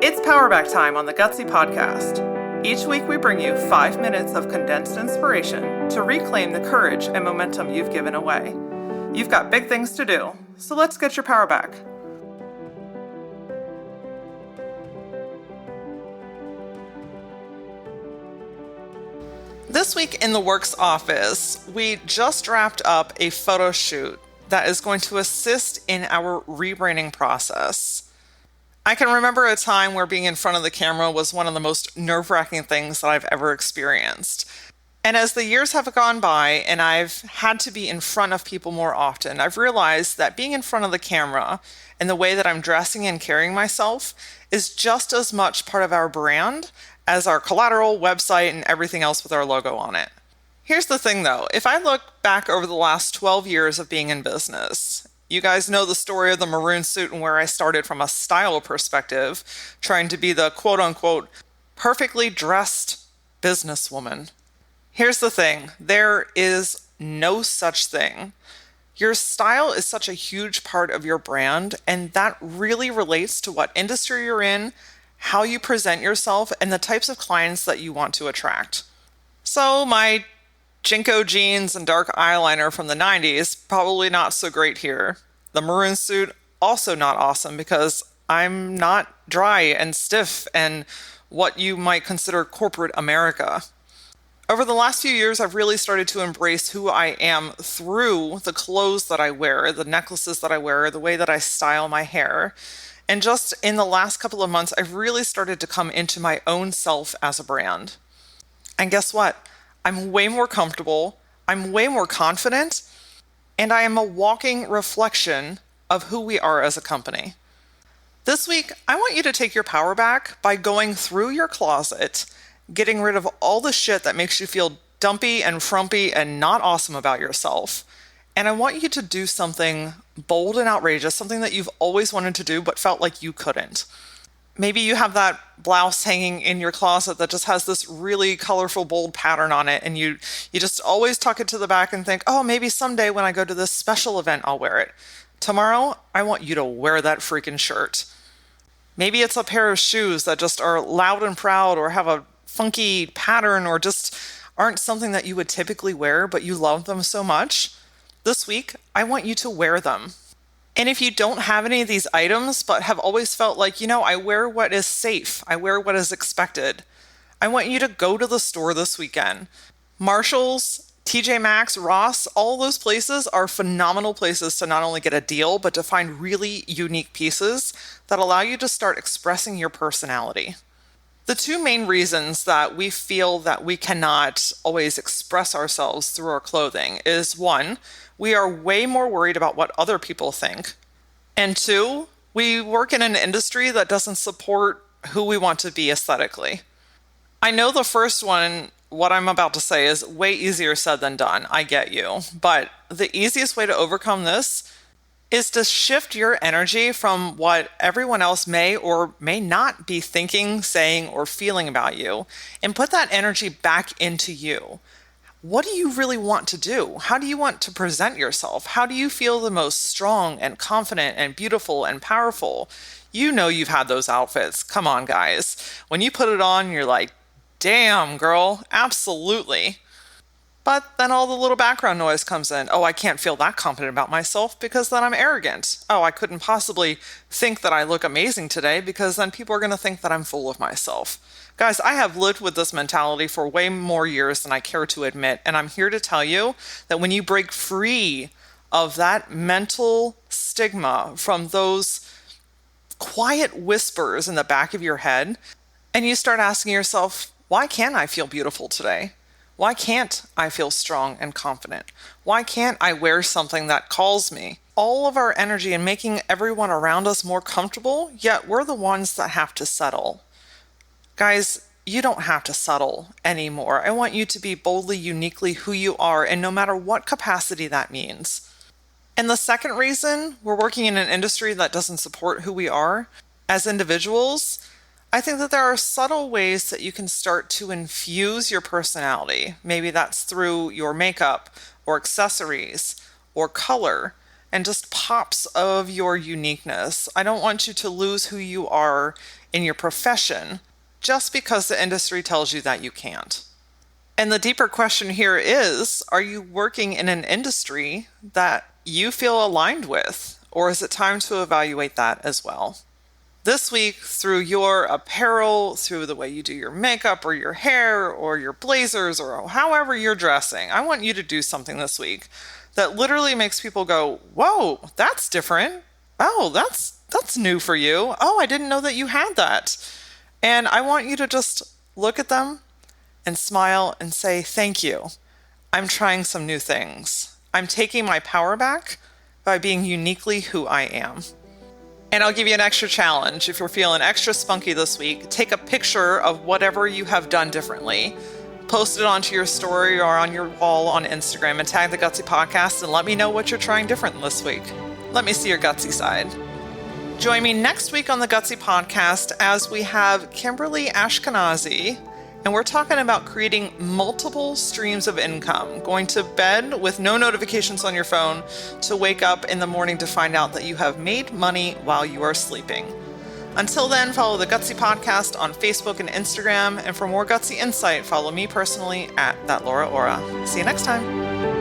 It's Powerback time on the Gutsy Podcast. Each week we bring you 5 minutes of condensed inspiration to reclaim the courage and momentum you've given away. You've got big things to do, so let's get your power back. This week in the Works office, we just wrapped up a photo shoot that is going to assist in our rebranding process. I can remember a time where being in front of the camera was one of the most nerve-wracking things that I've ever experienced. And as the years have gone by and I've had to be in front of people more often, I've realized that being in front of the camera and the way that I'm dressing and carrying myself is just as much part of our brand as our collateral, website, and everything else with our logo on it. Here's the thing though, if I look back over the last 12 years of being in business, you guys know the story of the maroon suit and where I started from a style perspective, trying to be the quote-unquote perfectly dressed businesswoman. Here's the thing, there is no such thing. Your style is such a huge part of your brand, and that really relates to what industry you're in, how you present yourself, and the types of clients that you want to attract. So my Jinko jeans and dark eyeliner from the 90s, probably not so great here. The maroon suit, also not awesome because I'm not dry and stiff and what you might consider corporate America. Over the last few years, I've really started to embrace who I am through the clothes that I wear, the necklaces that I wear, the way that I style my hair. And just in the last couple of months, I've really started to come into my own self as a brand. And guess what? I'm way more comfortable, I'm way more confident, and I am a walking reflection of who we are as a company. This week, I want you to take your power back by going through your closet, getting rid of all the shit that makes you feel dumpy and frumpy and not awesome about yourself. And I want you to do something bold and outrageous, something that you've always wanted to do but felt like you couldn't. Maybe you have that blouse hanging in your closet that just has this really colorful, bold pattern on it, and you just always tuck it to the back and think, oh, maybe someday when I go to this special event, I'll wear it. Tomorrow, I want you to wear that freaking shirt. Maybe it's a pair of shoes that just are loud and proud or have a funky pattern or just aren't something that you would typically wear, but you love them so much. This week, I want you to wear them. And if you don't have any of these items, but have always felt like, I wear what is safe, I wear what is expected, I want you to go to the store this weekend. Marshall's, TJ Maxx, Ross, all those places are phenomenal places to not only get a deal, but to find really unique pieces that allow you to start expressing your personality. The two main reasons that we feel that we cannot always express ourselves through our clothing is one, we are way more worried about what other people think. And two, we work in an industry that doesn't support who we want to be aesthetically. I know the first one, what I'm about to say, is way easier said than done. I get you. But the easiest way to overcome this is to shift your energy from what everyone else may or may not be thinking, saying, or feeling about you, and put that energy back into you. What do you really want to do? How do you want to present yourself? How do you feel the most strong and confident and beautiful and powerful? You know you've had those outfits. Come on, guys. When you put it on, you're like, damn, girl, absolutely. But then all the little background noise comes in. Oh, I can't feel that confident about myself because then I'm arrogant. Oh, I couldn't possibly think that I look amazing today because then people are going to think that I'm full of myself. Guys, I have lived with this mentality for way more years than I care to admit, and I'm here to tell you that when you break free of that mental stigma from those quiet whispers in the back of your head, and you start asking yourself, why can't I feel beautiful today? Why can't I feel strong and confident? Why can't I wear something that calls me? All of our energy in making everyone around us more comfortable, yet we're the ones that have to settle. Guys, you don't have to settle anymore. I want you to be boldly, uniquely who you are, and no matter what capacity that means. And the second reason we're working in an industry that doesn't support who we are as individuals, I think that there are subtle ways that you can start to infuse your personality. Maybe that's through your makeup or accessories or color and just pops of your uniqueness. I don't want you to lose who you are in your profession just because the industry tells you that you can't. And the deeper question here is, are you working in an industry that you feel aligned with, or is it time to evaluate that as well? This week, through your apparel, through the way you do your makeup or your hair or your blazers or however you're dressing, I want you to do something this week that literally makes people go, whoa, that's different. Oh, that's new for you. Oh, I didn't know that you had that. And I want you to just look at them and smile and say, thank you. I'm trying some new things. I'm taking my power back by being uniquely who I am. And I'll give you an extra challenge. If you're feeling extra spunky this week, take a picture of whatever you have done differently, post it onto your story or on your wall on Instagram, and tag the Gutsy Podcast and let me know what you're trying different this week. Let me see your gutsy side. Join me next week on the Gutsy Podcast as we have Kimberly Ashkenazi, and we're talking about creating multiple streams of income, going to bed with no notifications on your phone to wake up in the morning to find out that you have made money while you are sleeping. Until then, follow the Gutsy Podcast on Facebook and Instagram, and for more Gutsy insight, follow me personally at @ThatLauraOra. See you next time.